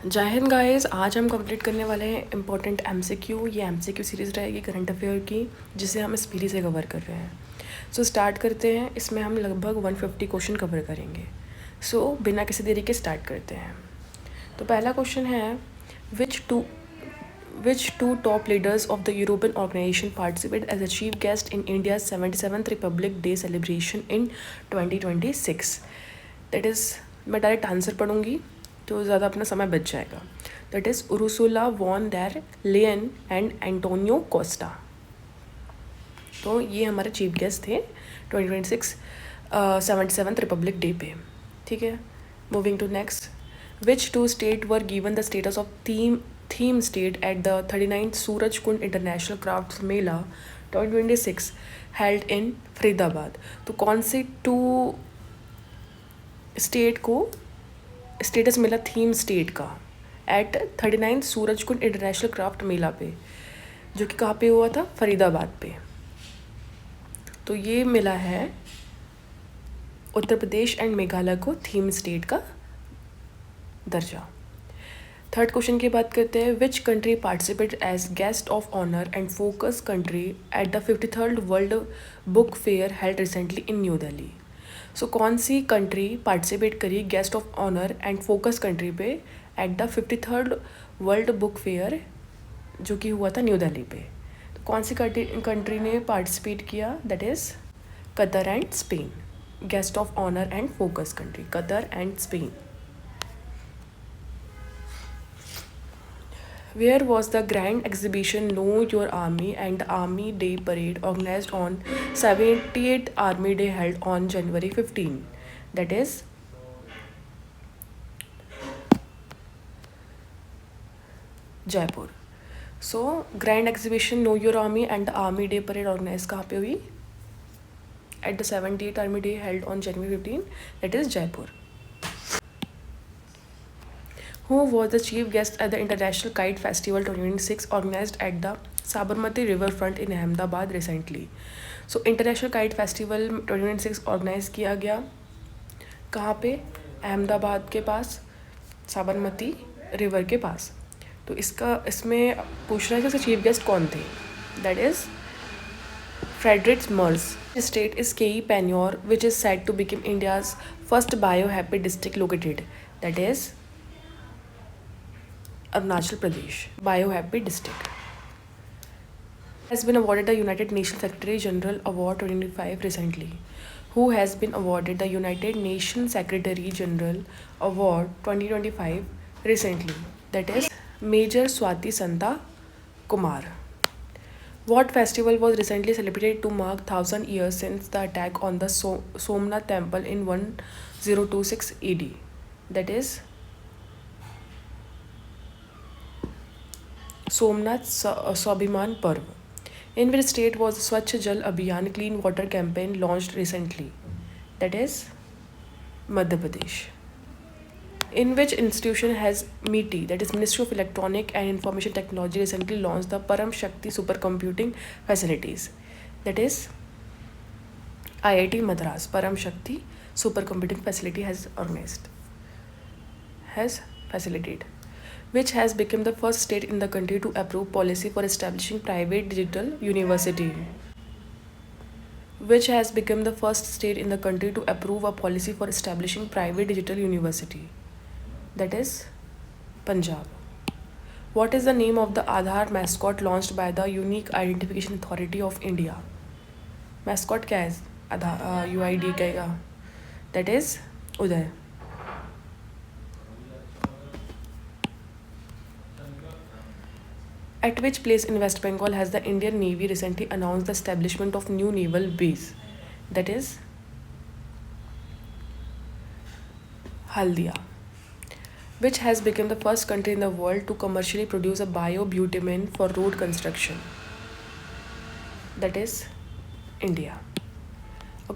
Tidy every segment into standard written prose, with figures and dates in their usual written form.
जय हिंद गाइस। आज हम कंप्लीट करने वाले हैं इम्पोर्टेंट एमसीक्यू। ये एमसीक्यू सीरीज़ रहेगी करंट अफेयर की, जिसे हम स्पीडी से कवर कर रहे हैं। सो स्टार्ट करते हैं। इसमें हम लगभग 150 क्वेश्चन कवर करेंगे। सो बिना किसी देरी के स्टार्ट करते हैं। तो पहला क्वेश्चन है, which two top leaders of the European organization participated as a chief guest in India's 77th Republic Day celebration in 2026? That is, मैं डायरेक्ट आंसर पढ़ूंगी तो ज़्यादा अपना समय बच जाएगा। That is Ursula von der Leyen and Antonio Costa. तो ये हमारे चीफ गेस्ट थे 2026 77th रिपब्लिक डे पे। ठीक है, moving to next. Which two state were given the status of theme state at the 39th Surajkund international craft Mela 2026 held in Faridabad. तो कौन से टू स्टेट को स्टेटस मिला थीम स्टेट का at 39th Surajkund international craft Mela पे, जो कि कहाँ पे हुआ था? फरीदाबाद पे। तो ये मिला है उत्तर प्रदेश एंड मेघालय को थीम स्टेट का दर्जा। थर्ड क्वेश्चन की बात करते हैं। Which country participate as guest of honour and focus country at the 53rd world book fair held recently in New Delhi. So कौन सी कंट्री पार्टिसिपेट करी guest of honour and focus country पे at the 53rd world book fair, जो कि हुआ था न्यू दिल्ली पे? तो कौन सी कंट्री ने पार्टिसिपेट किया? That is Qatar and Spain. Guest of honour and focus country Qatar and Spain. Where was the grand exhibition Know Your Army and the Army Day Parade organized on 78th Army Day held on January 15? That is Jaipur. So grand exhibition Know Your Army and the Army Day Parade organized कहाँ पे हुई? At the 78th Army Day held on January 15. That is Jaipur. Who was the chief guest at the International Kite Festival 2026 organized at the Sabarmati Riverfront in Ahmedabad recently? So International Kite Festival 2026 organise किया गया कहाँ पे? अहमदाबाद के पास, Sabarmati river के पास। तो इसमें पूछ रहा है कि इसका चीफ गेस्ट कौन थे? That is Friedrich Merz. State is Keyi Panyor which is said to become India's first bio happy district located. That is Arunachal Pradesh, Biohappy District. Has been awarded the United Nations Secretary General Award 2025 recently. Who has been awarded the United Nations Secretary General Award 2025 recently? That is Major Swati Santa Kumar. What festival was recently celebrated to mark 1000 years since the attack on the Somnath Temple in 1026 AD? That is Somnath Swabhiman Parv. In which state was Swachh Jal Abhiyan clean water campaign launched recently? That is Madhya Pradesh. In which institution has MeitY, that is ministry of electronic and information technology, recently launch the Param Shakti super computing facilities? That is IIT Madras. Param Shakti super computing facility has facilitated. Which has become the first state in the country to approve policy for establishing private digital university? Which has become the first state in the country to approve a policy for establishing private digital university? That is Punjab. What is the name of the Aadhaar mascot launched by the Unique Identification Authority of India? Mascot क्या है आधार UID कहेगा? That is Uday. At which place in West Bengal has the Indian Navy recently announced the establishment of new naval base? That is Haldia. Which has become the first country in the world to commercially produce a bio-bitumen for road construction? That is India.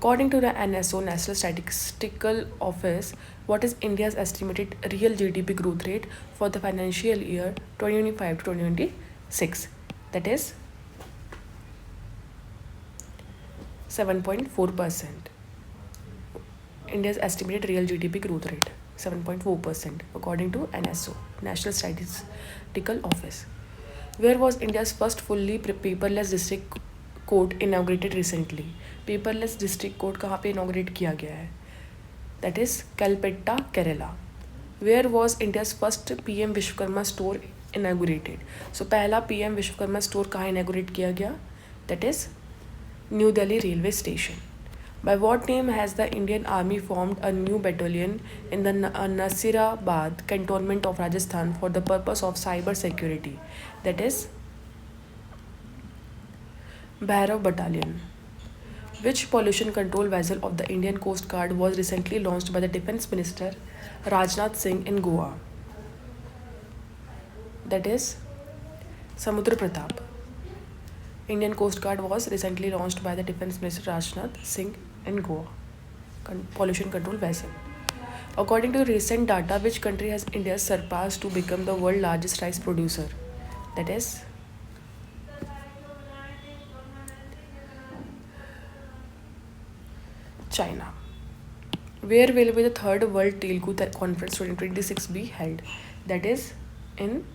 According to the NSO, National Statistical Office, what is India's estimated real GDP growth rate for the financial year 2025 to 2026? That is 7.4%. India's estimated real GDP growth rate. 7.4%, according to NSO, National Statistical Office. Where was India's first fully paperless district court inaugurated recently? Paperless district court कहाँ पे inaugurate किया गया है? That is Kalpetta, Kerala. Where was India's first PM Vishwakarma store inaugurated? So पहला PM Vishwakarma store कहाँ inaugurate किया गया? That is New Delhi railway station. By what name has the Indian Army formed a new battalion in the Nasirabad cantonment of Rajasthan for the purpose of cyber security? That is Bhairav Battalion. Which pollution control vessel of the Indian Coast Guard was recently launched by the Defence Minister Rajnath Singh in Goa? That is Samudra Pratap. Indian Coast Guard was recently launched by the Defence Minister Rajnath Singh in Goa. Pollution control vessel. According to recent data, which country has India surpassed to become the world's largest rice producer? That is China. Where will be the third World Telugu Conference 2026 be held? That is in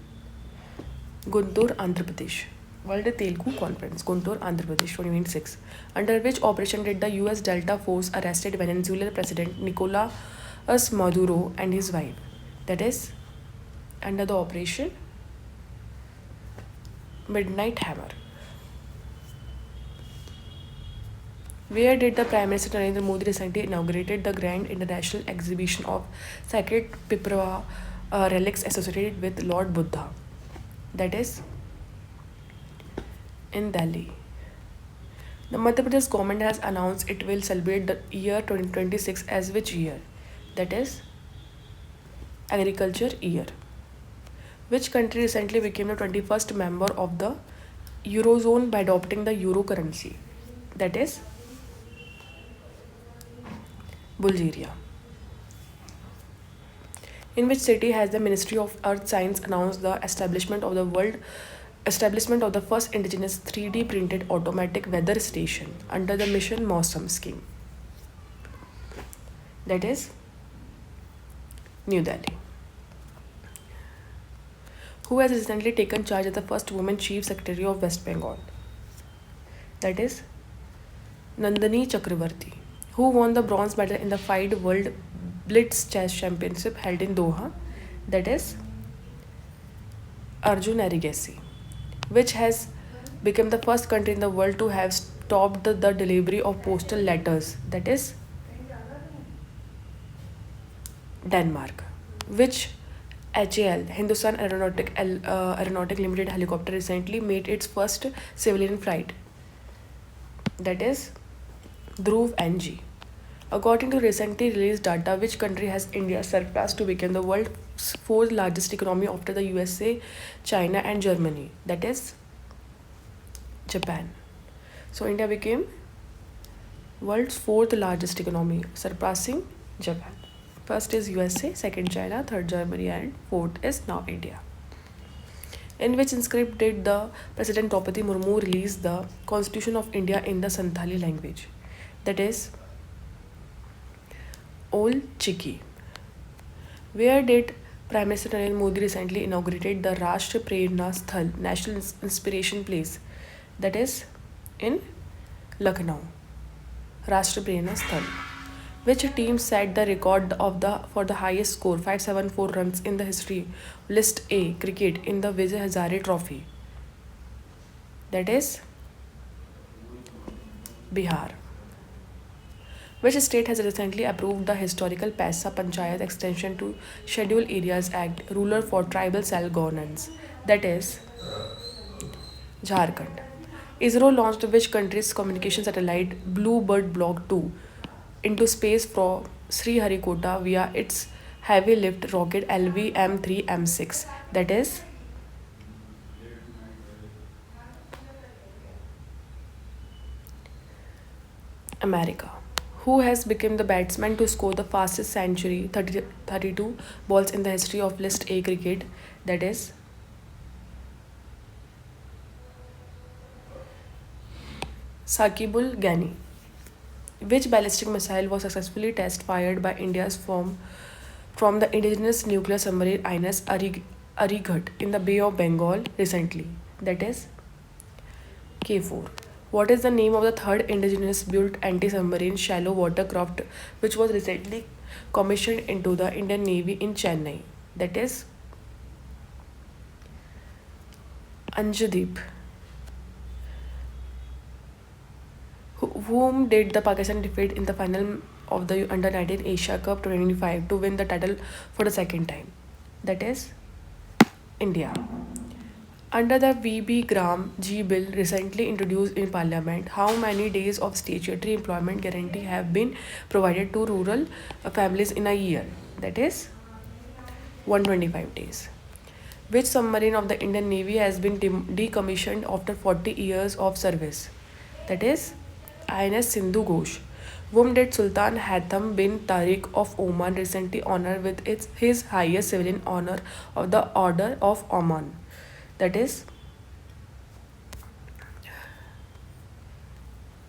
Guntur, Andhra Pradesh. World Telugu Conference, Guntur, Andhra Pradesh 2026. Under which operation did the US Delta Force arrested Venezuelan President Nicolas Maduro and his wife? That is under the operation Midnight Hammer. Where did the Prime Minister Narendra Modi recently inaugurated the Grand International Exhibition of Sacred Pipra relics associated with Lord Buddha? That is in Delhi. The Madhya Pradesh government has announced it will celebrate the year 2026 as which year? That is Agriculture Year. Which country recently became the 21st member of the Eurozone by adopting the euro currency? That is Bulgaria. In which city has the Ministry of Earth Science announced the establishment of the first indigenous 3D printed automatic weather station under the Mission Mausam scheme? That is New Delhi. Who has recently taken charge as the first woman Chief Secretary of West Bengal? That is Nandini Chakravarti. Who won the bronze medal in the FIDE World Blitz Chess Championship held in Doha? That is Arjun Erigesi. Which has become the first country in the world to have stopped the delivery of postal letters? That is Denmark. Which HAL, Hindustan Aeronautic Limited helicopter recently made its first civilian flight? That is Dhruv NG. According to recently released data, which country has India surpassed to become the world's fourth largest economy after the USA, China and Germany? That is Japan. So India became world's fourth largest economy, surpassing Japan. First is USA, second China, third Germany and fourth is now India. In which inscript did the President Draupadi Murmu release the Constitution of India in the Santhali language? That is Old Chiki. Where did Prime Minister Narendra Modi recently inaugurated the Rashtra Prerna Sthal, National Inspiration Place? That is in Lucknow. Rashtra Prerna Sthal. Which team set the record for the highest score 574 runs in the history List A cricket in the Vijay Hazare Trophy? That is Bihar. Which state has recently approved the historical Paisa Panchayat extension to Scheduled Areas Act ruler for tribal self-governance? That is Jharkhand. ISRO launched which country's communication satellite Bluebird Block 2 into space from Sriharikota via its heavy lift rocket LV-M3M6? That is America. Who has become the batsman to score the fastest century 32 balls in the history of List A cricket? That is Sakibul Ghani. Which ballistic missile was successfully test fired by India's from from the indigenous nuclear submarine INS Arighat in the Bay of Bengal recently. That is K4. What is the name of the third indigenous built anti submarine shallow water craft which was recently commissioned into the Indian Navy in Chennai? That is Anjadeep. Whom did the Pakistan defeat in the final of the Under 19 Asia Cup 2025 to win the title for the second time? That is India. Under the VB Graham G bill recently introduced in Parliament, how many days of statutory employment guarantee have been provided to rural families in a year? That is 125 days. Which submarine of the Indian Navy has been decommissioned after 40 years of service? That is INS Sindhu Ghosh. Whom did Sultan Haitham bin Tariq of Oman recently honor with his highest civilian honor of the Order of Oman? That is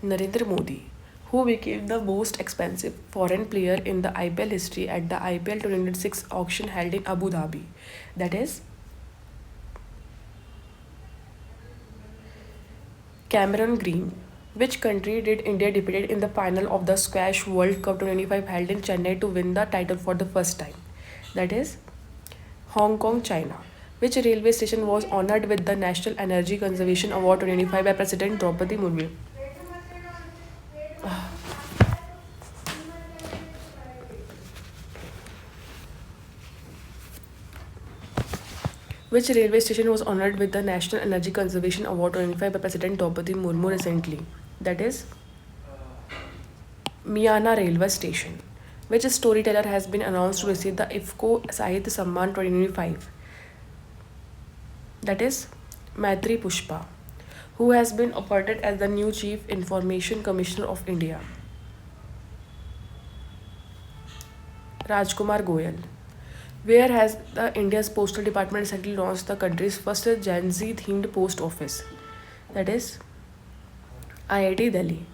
Narendra Modi, who became the most expensive foreign player in the IPL history at the IPL 2026 auction held in Abu Dhabi. That is Cameron Green. Which country did India defeat in the final of the Squash World Cup 2025 held in Chennai to win the title for the first time? That is Hong Kong, China. Which railway station was honored with the National Energy Conservation Award 2025 by President Draupadi Murmu? Which railway station was honored with the National Energy Conservation Award 2025 by President Draupadi Murmu recently? That is Miana Railway Station. Which storyteller has been announced to receive the IFCO Sahitya Samman 2025? That is Maitri Pushpa, who has been appointed as the new Chief Information Commissioner of India. Rajkumar Goyal. Where has the India's Postal Department recently launched the country's first Gen Z themed post office? That is IIT Delhi.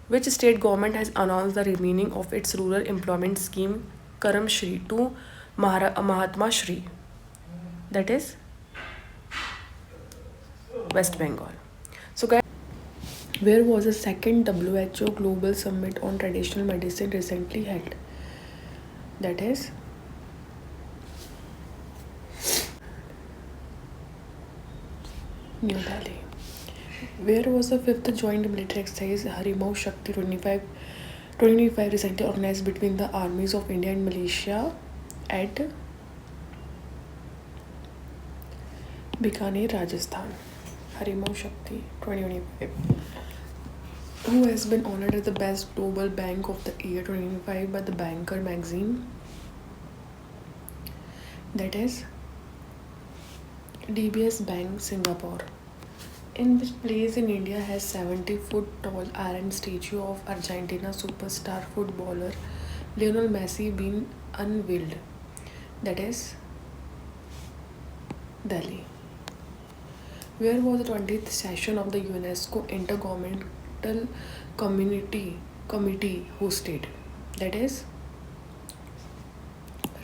Which state government has announced the renaming of its rural employment scheme Karam Shri to Mahatma Shri? That is West Bengal. So guys, where was the second WHO Global Summit on Traditional Medicine recently held? That is New Delhi. Where was the fifth joint military exercise Harimau Shakti 2025 recently organized between the armies of India and Malaysia at Bikaner, Rajasthan? Harimau Shakti 2025. Who has been honored as the best global bank of the year 2025 by the Banker magazine? That is DBS Bank Singapore. In which place in India has 70-foot tall iron statue of Argentina superstar footballer Lionel Messi been unveiled? That is Delhi. Where was the 20th session of the UNESCO Intergovernmental Committee hosted? That is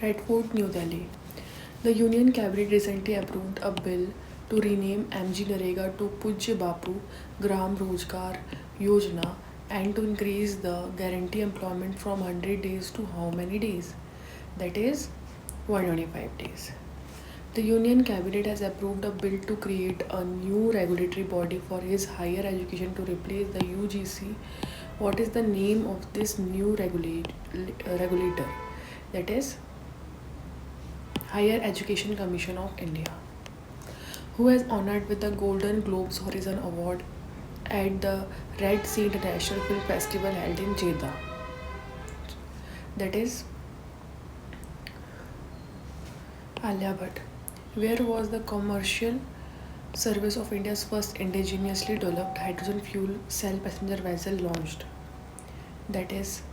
Red Fort, New Delhi. The Union Cabinet recently approved a bill to rename MG Narega to Pujya Bapu Gram Rozgar Yojana and to increase the guarantee employment from 100 days to how many days? That is 125 days. The Union Cabinet has approved a bill to create a new regulatory body for his higher education to replace the UGC. What is the name of this new regulator? That is Higher Education Commission of India. Who has honored with the Golden Globes Horizon Award at the Red Sea International Film Festival held in Jeddah? That is Alia Bhatt. Where was the commercial service of India's first indigenously developed hydrogen fuel cell passenger vessel launched? That is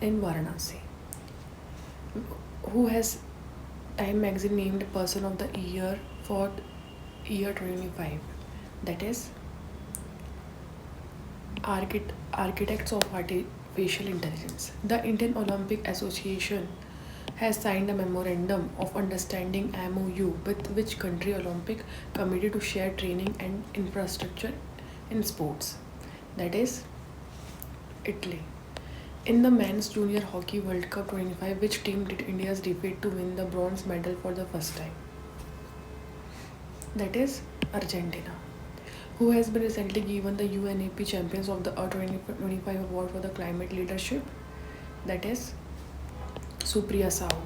in Varanasi. Who has Time magazine named Person of the Year for year 2025? That is Architects of facial intelligence. The Indian Olympic Association has signed a memorandum of understanding MOU with which country Olympic Committee to share training and infrastructure in sports. That is Italy. In the men's junior hockey World Cup 25, which team did India's defeat to win the bronze medal for the first time? That is Argentina. Who has been recently given the UNEP Champions of the Earth 2025 award for the climate leadership? That is Supriya Sahu.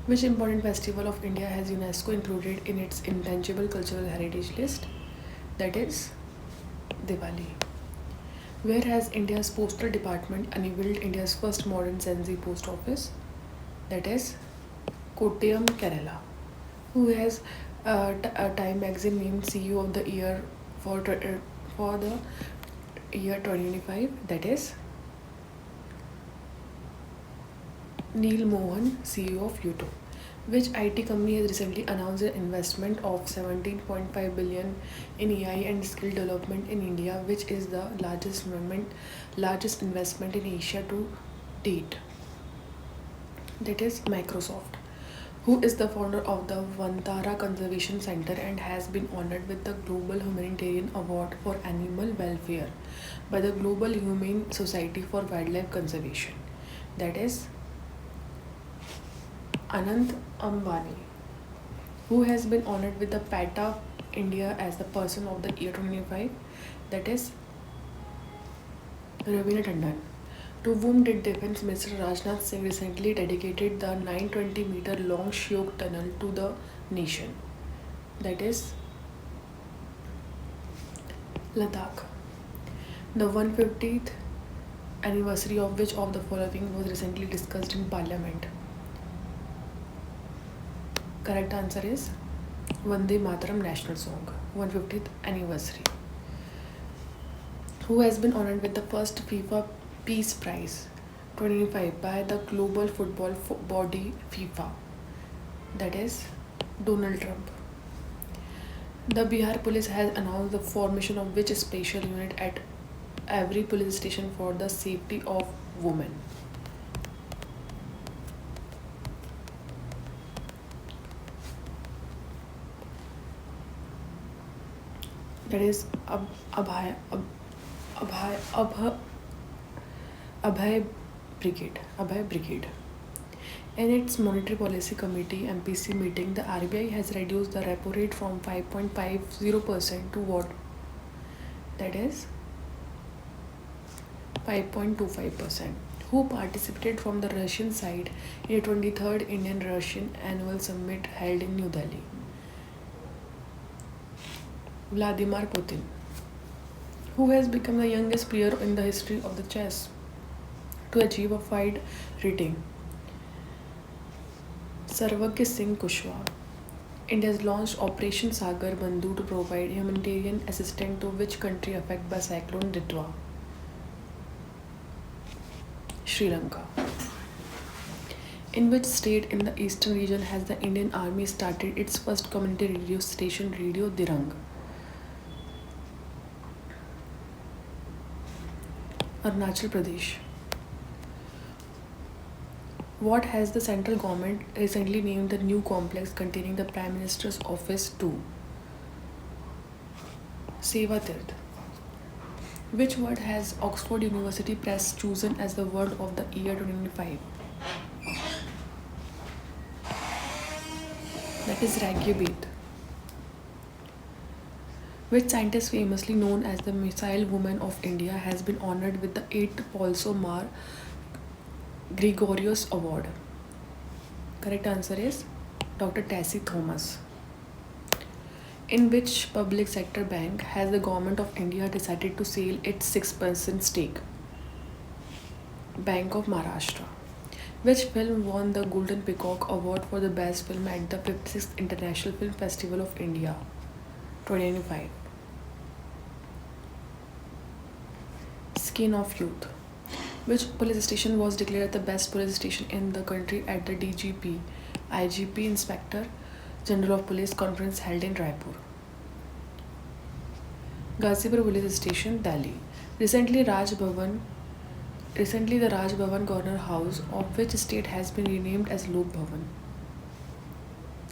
Which important festival of India has UNESCO included in its intangible cultural heritage list? That is Diwali. Where has India's postal department unveiled India's first modern Sensi post office? That is Kottayam, Kerala. Who has Time magazine named CEO of the year for the year 2025? That is Neil Mohan, CEO of YouTube. Which IT company has recently announced an investment of 17.5 billion in AI and skill development in India, which is the largest investment in Asia to date? That is Microsoft. Who is the founder of the Vantara Conservation Center and has been honored with the Global Humanitarian Award for Animal Welfare by the Global Humane Society for Wildlife Conservation? That is Anant Ambani. Who has been honored with the PATA India as the Person of the Year 2025? That is Ravina Tandon. To whom did Defence Minister Rajnath Singh recently dedicated the 920-meter long Shyok tunnel to the nation? That is Ladakh. The 150th anniversary of which of the following was recently discussed in Parliament? Correct answer is Vande Mataram national song, 150th anniversary. Who has been honored with the first FIFA Peace Prize 2025 by the global football body FIFA? That is Donald Trump. The Bihar police has announced the formation of which special unit at every police station for the safety of women? That is Abhay Brigade. In its Monetary Policy Committee MPC meeting, the RBI has reduced the repo rate from 5.50% to what? That is 5.25%. Who participated from the Russian side in the 23rd Indian-Russian Annual Summit held in New Delhi? Vladimir Putin. Who has become the youngest player in the history of the chess to achieve a 5 rating? Sarvagya Singh Kushwaha. India has launched Operation Sagar Bandhu to provide humanitarian assistance to which country affected by cyclone Ditwa? Sri Lanka. In which state in the eastern region has the Indian Army started its first community radio station, Radio Dirang? Arunachal Pradesh. What has the central government recently named the new complex containing the Prime Minister's office to? Seva Tirth. Which word has Oxford University Press chosen as the word of the year 2025? That is Ragyabet. Which scientist famously known as the Missile Woman of India has been honored with the 8th Palso Mar Gregorius Award? Correct answer is Dr. Tessie Thomas. In which public sector bank has the Government of India decided to sell its 6% stake? Bank of Maharashtra. Which film won the Golden Peacock Award for the best film at the 56th International Film Festival of India 2025? Skin of Youth. Which police station was declared the best police station in the country at the IGP Inspector General of Police conference held in Raipur? Ghazipur Police Station, Delhi. Recently, Raj Bhavan Recently, the Raj Bhavan Governor House of which state has been renamed as Lok Bhavan?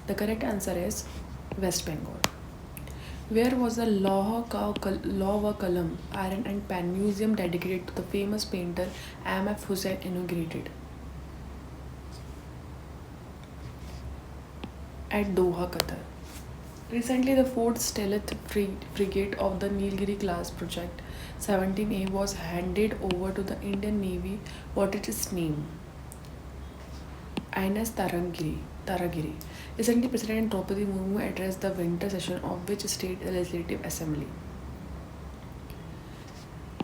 The correct answer is West Bengal. Where was the Law Kalam Iron and Pan Museum dedicated to the famous painter M.F. Hussain inaugurated? At Doha, Qatar. Recently, the 4th Stealth Frigate of the Nilgiri class project 17A was handed over to the Indian Navy. What is its name? INS Taragiri. Recently, President Draupadi Murmu addressed the winter session of which state legislative assembly?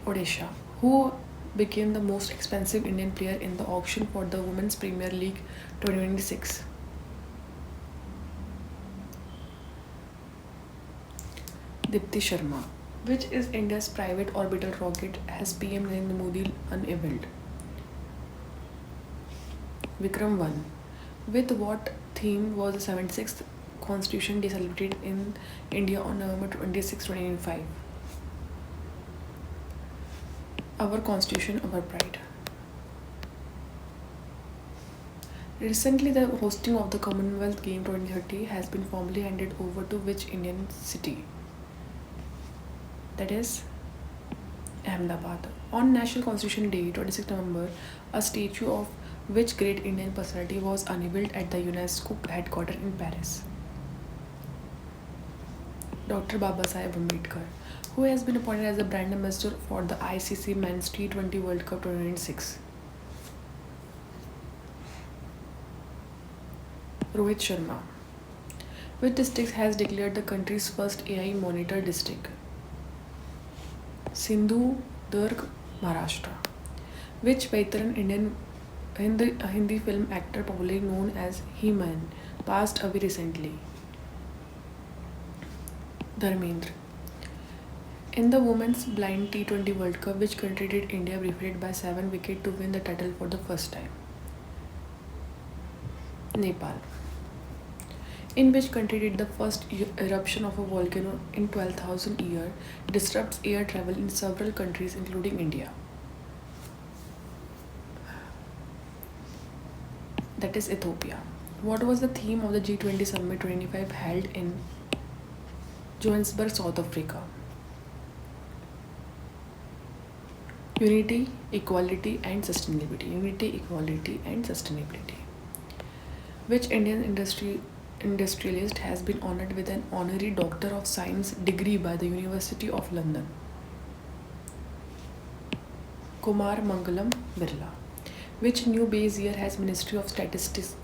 Odisha. Who became the most expensive Indian player in the auction for the Women's Premier League 2026? Dipti Sharma. Which is India's private orbital rocket has PM Narendra Modi unveiled? Vikram 1. With what theme was the 76th Constitution Day celebrated in India on November 26, 2005? Our Constitution, Our Pride. Recently, the hosting of the Commonwealth Game 2030 has been formally handed over to which Indian city? That is Ahmedabad. On National Constitution Day, 26 November, a statue of which great Indian personality was unveiled at the UNESCO headquarters in Paris? Dr. Babasaheb Ambedkar, who has been appointed as the brand ambassador for the ICC Men's T20 World Cup 2026. Rohit Sharma. Which district has declared the country's first AI monitor district? Sindhu Durg, Maharashtra. Which veteran Indian Hindi film actor popularly known as He-Man passed away recently? Dharmendra. In the Women's Blind T20 World Cup, which country did India defeated by 7 wickets to win the title for the first time? Nepal. In which country did the first eruption of a volcano in 12,000 years disrupt air travel in several countries including India? That is Ethiopia. What was the theme of the G20 Summit 25 held in Johannesburg, South Africa? Unity, Equality and Sustainability. Unity, Equality and Sustainability. Which Indian industrialist has been honored with an honorary Doctor of Science degree by the University of London? Kumar Mangalam Birla. Which new base year has Ministry of Statistics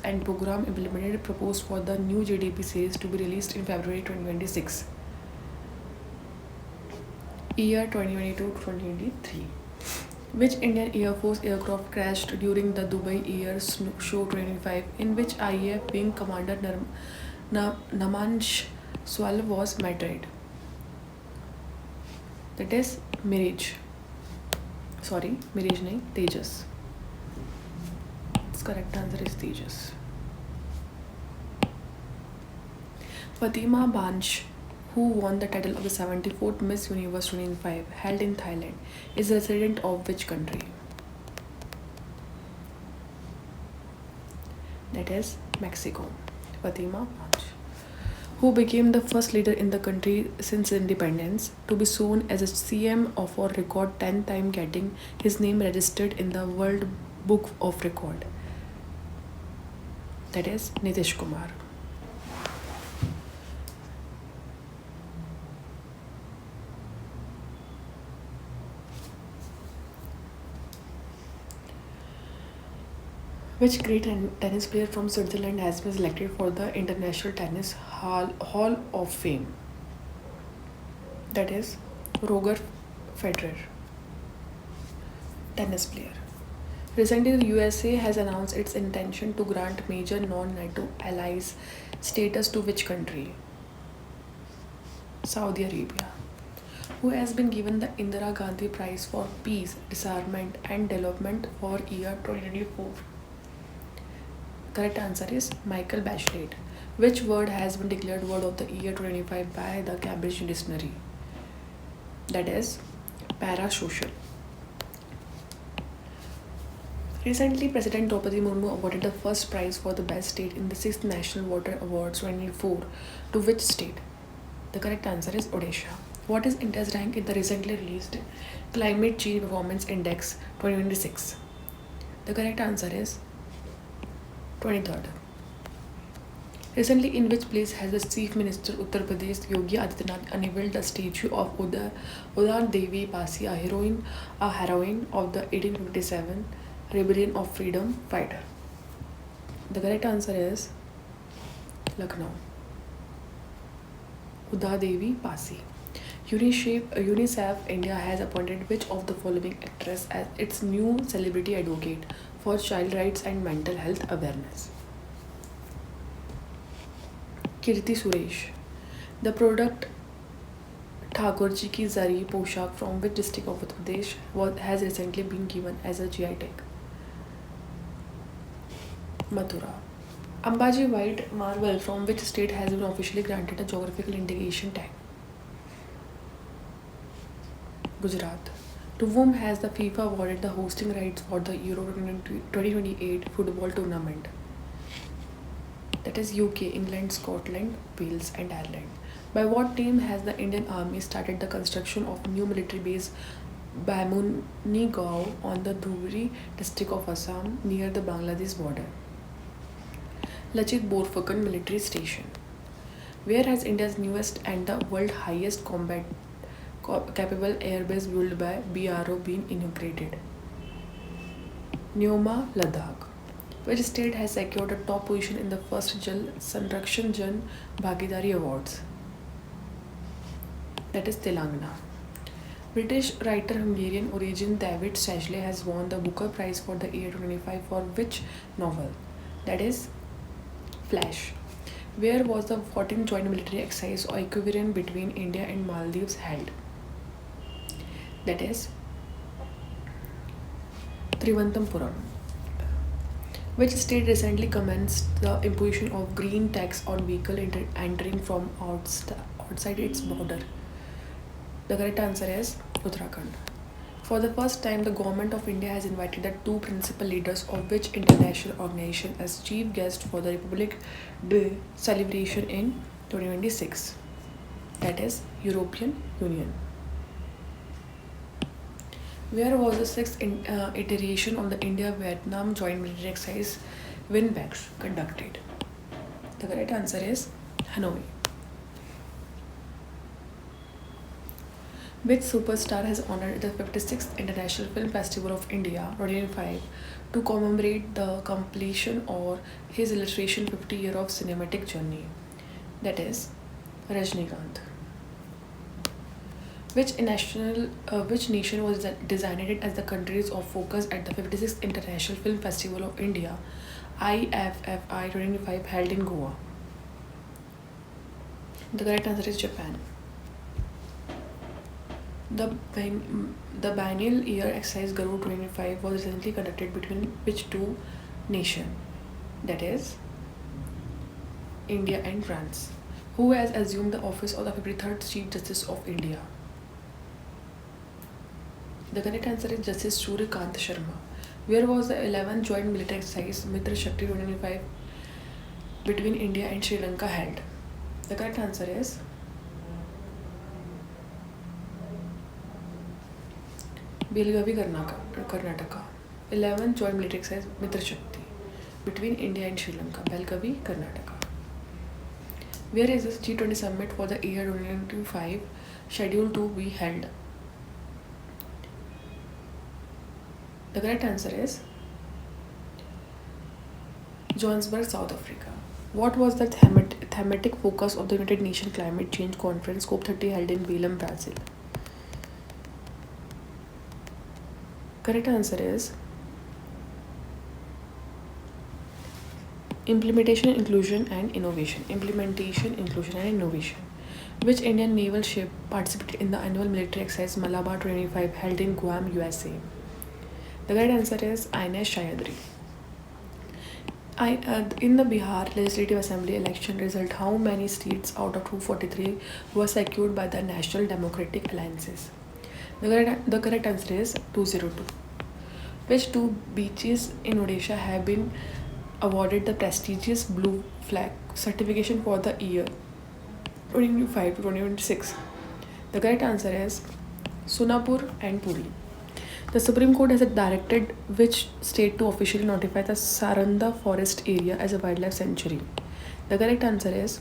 and Program implemented proposed for the new GDP sales to be released in February 2026? Year 2022-2023. Which Indian Air Force aircraft crashed during the Dubai Air Show 2025 in which IAF Wing Commander Namansh Swal was martyred? That is Mirage. Sorry, Mirage nahi, Tejas. Its correct answer is Tejas. Fatima Bansh, who won the title of the 74th Miss Universe 2005 held in Thailand, is a resident of which country? That is Mexico. Fatima Bansh, who became the first leader in the country since independence to be sworn as a CM of a record 10 time getting his name registered in the World Book of Record. That is Nitish Kumar. Which great tennis player from Switzerland has been selected for the International Tennis Hall of Fame? That is Roger Federer. Tennis player. Recently, the USA has announced its intention to grant major non-NATO allies status to which country? Saudi Arabia. Who has been given the Indira Gandhi Prize for Peace, Disarmament and Development for year 2024? Correct answer is Michael Bachelet. Which word has been declared word of the year 2025 by the Cambridge Dictionary? That is parasocial. Recently, President Draupadi Murmu awarded the first prize for the best state in the 6th National Water Awards 2024 to which state? The correct answer is Odisha. What is India's rank in the recently released Climate Change Performance Index 2026? The correct answer is 23rd. Recently, in which place has the Chief Minister Uttar Pradesh Yogi Adityanath unveiled the statue of Udar Devi Pasi, a heroine of the 1857 Rebellion of Freedom fighter? The correct answer is Lucknow. Uda Devi Pasi. UNICEF India has appointed which of the following actress as its new celebrity advocate for child rights and mental health awareness? Kirti Suresh. The product Thakurji Ki Zari Poshak from which district of Uttar Pradesh has recently been given as a GI tag? Mathura. Ambaji White Marble from which state has been officially granted a geographical indication tag? Gujarat. To whom has the FIFA awarded the hosting rights for the Euro 2028 football tournament? That is UK, England, Scotland, Wales and Ireland. By what name has the Indian Army started the construction of new military base Bamuni Gao on the Dhuri district of Assam near the Bangladesh border? Lachit Borphukan Military Station. Where has India's newest and the world highest combat capable airbase built by BRO been inaugurated? Neoma, Ladakh. Which state has secured a top position in the first Jal Sanrakshan Jan Bhagidari Awards? That is Telangana. British writer Hungarian origin David Sashley has won the Booker Prize for the year 2025 for which novel? That is Flash. Where was the 14th Joint Military Exercise or equivalent between India and Maldives held? That is Trivantapuram. Which state recently commenced the imposition of green tax on vehicle entering from outside its border? The correct answer is Uttarakhand. For the first time, the Government of India has invited the two principal leaders of which international organization as chief guest for the Republic Day celebration in 2026? That is European Union. Where was the sixth iteration of the India-Vietnam Joint Military Exercise Winbacks conducted? The correct answer is Hanoi. Which superstar has honored the 56th International Film Festival of India 2025 to commemorate the completion of his illustration 50 year of cinematic journey? That is Rajnikant. Which nation was designated as the countries of focus at the 56th International Film Festival of India IFFI 2025 held in Goa? The correct answer is Japan. The biennial year exercise Garud 2025 was recently conducted between which two nations? That is India and France. Who has assumed the office of the 53rd Chief Justice of India? The correct answer is Justice Surya Kant Sharma. Where was the 11th Joint Military Exercise Mitra Shakti 2025 between India and Sri Lanka held? The correct answer is Belgavi, Karnataka. 11th Joint Military Exercise Mitra Shakti between India and Sri Lanka, Belgavi, Karnataka. Where is this G20 summit for the year 2025 scheduled to be held? The correct answer is Johannesburg, South Africa. What was the thematic focus of the United Nations Climate Change Conference COP30 held in Belém, Brazil? Correct answer is Implementation, Inclusion and Innovation. Implementation, Inclusion and Innovation. Which Indian naval ship participated in the annual military exercise Malabar 25 held in Guam, USA? The correct answer is INS Shayadri. In the Bihar Legislative Assembly election result, how many seats out of 243 were secured by the National Democratic Alliances? The correct answer is 202. Which two beaches in Odisha have been awarded the prestigious Blue Flag certification for the year 2025 to 2026? The correct answer is Sunapur and Puri. The Supreme Court has directed which state to officially notify the Saranda forest area as a wildlife sanctuary? The correct answer is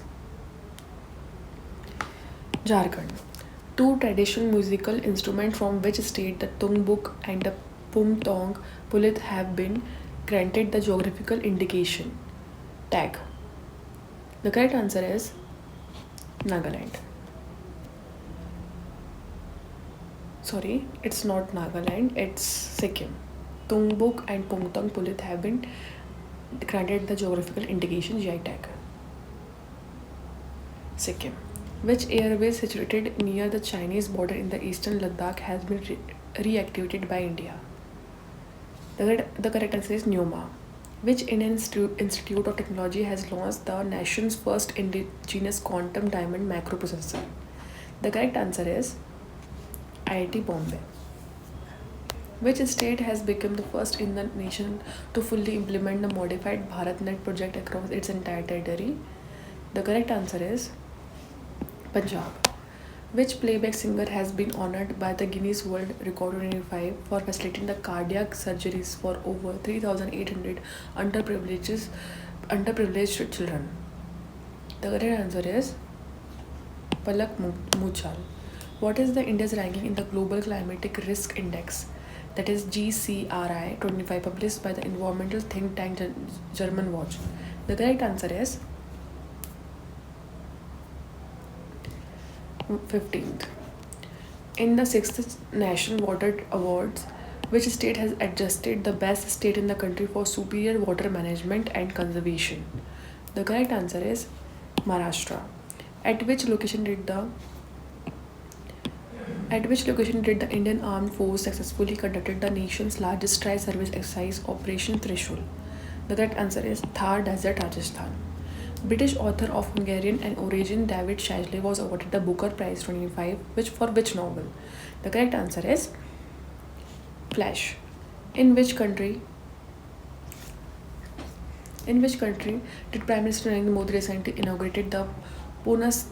Jharkhand. Two traditional musical instruments from which state, the Tungbuk and the Pumtong Pulit, have been granted the geographical indication tag? The correct answer is Nagaland. Sorry, it's not Nagaland, it's Sikkim. Tungbuk and Pumtong Pulit have been granted the geographical indication GI tag. Sikkim. Which airbase situated near the Chinese border in the eastern Ladakh has been reactivated by India? The correct answer is Nyoma. Which Indian Institute of Technology has launched the nation's first indigenous quantum diamond macro processor? The correct answer is IIT Bombay. Which state has become the first in the nation to fully implement the modified BharatNet project across its entire territory? The correct answer is Punjab. Which playback singer has been honored by the Guinness World Record 2025 for facilitating the cardiac surgeries for over 3,800 underprivileged children? The correct answer is Palak Muchal. What is the India's ranking in the Global Climatic Risk Index, that is GCRI 25, published by the environmental think tank German Watch? The correct answer is 15th. In the 6th National Water Awards, which state has adjusted the best state in the country for superior water management and conservation? The correct answer is Maharashtra. At which location did the Indian Armed Force successfully conducted the nation's largest tri-service exercise, Operation Threshold? The correct answer is Thar Desert, Rajasthan. British author of Hungarian and origin David Shajley was awarded the Booker Prize 2025 for which novel? The correct answer is Flash. In which country did Prime Minister Narendra Modi recently inaugurated the Punas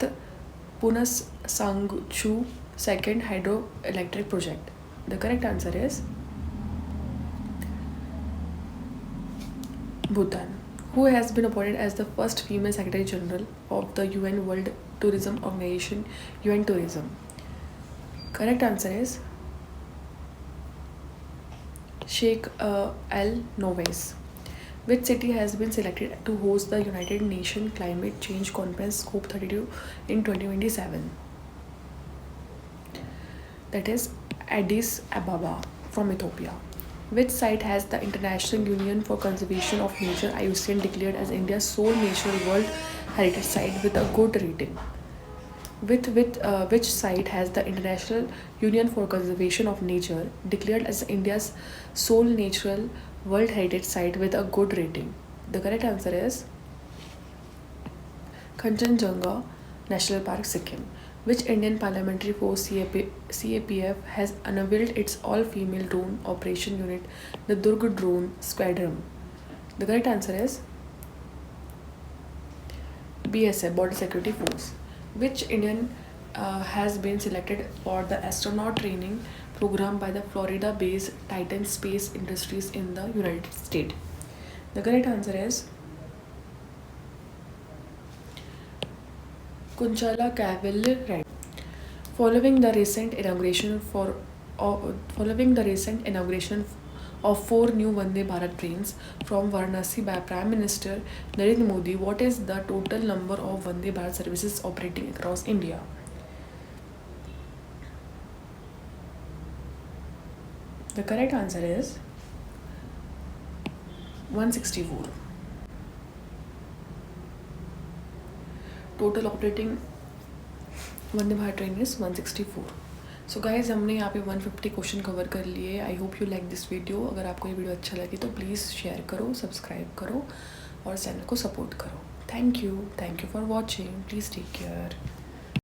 Sangchu second hydroelectric project? The correct answer is Bhutan. Who has been appointed as the first female Secretary General of the UN World Tourism Organization, UN Tourism? Correct answer is Sheikh Al Noves. Which city has been selected to host the United Nations Climate Change Conference COP32 in 2027? That is Addis Ababa from Ethiopia. Which site has the International Union for Conservation of Nature IUCN declared as India's sole natural World Heritage Site with a good rating? Which site has the International Union for Conservation of Nature declared as India's sole natural World Heritage Site with a good rating? The correct answer is Kanchenjunga National Park, Sikkim. Which Indian Parliamentary Force CAPF has unveiled its all-female drone operation unit, the Durg Drone Squadron? The correct answer is BSF, Border Security Force. Which Indian has been selected for the astronaut training program by the Florida-based Titan Space Industries in the United States? The correct answer is Kunchala Cavalry. Following the recent inauguration of 4 new Vande Bharat trains from Varanasi by Prime Minister Narendra Modi, what is the total number of Vande Bharat services operating across India? The correct answer is 164. Total operating Vande Bharat train is 164. So guys हमने यहाँ पे 150 question cover कर लिए. I hope you like this video. अगर आपको ये video अच्छा लगे तो प्लीज़ शेयर करो, सब्सक्राइब करो और चैनल को सपोर्ट करो. Thank you for watching. Please take care.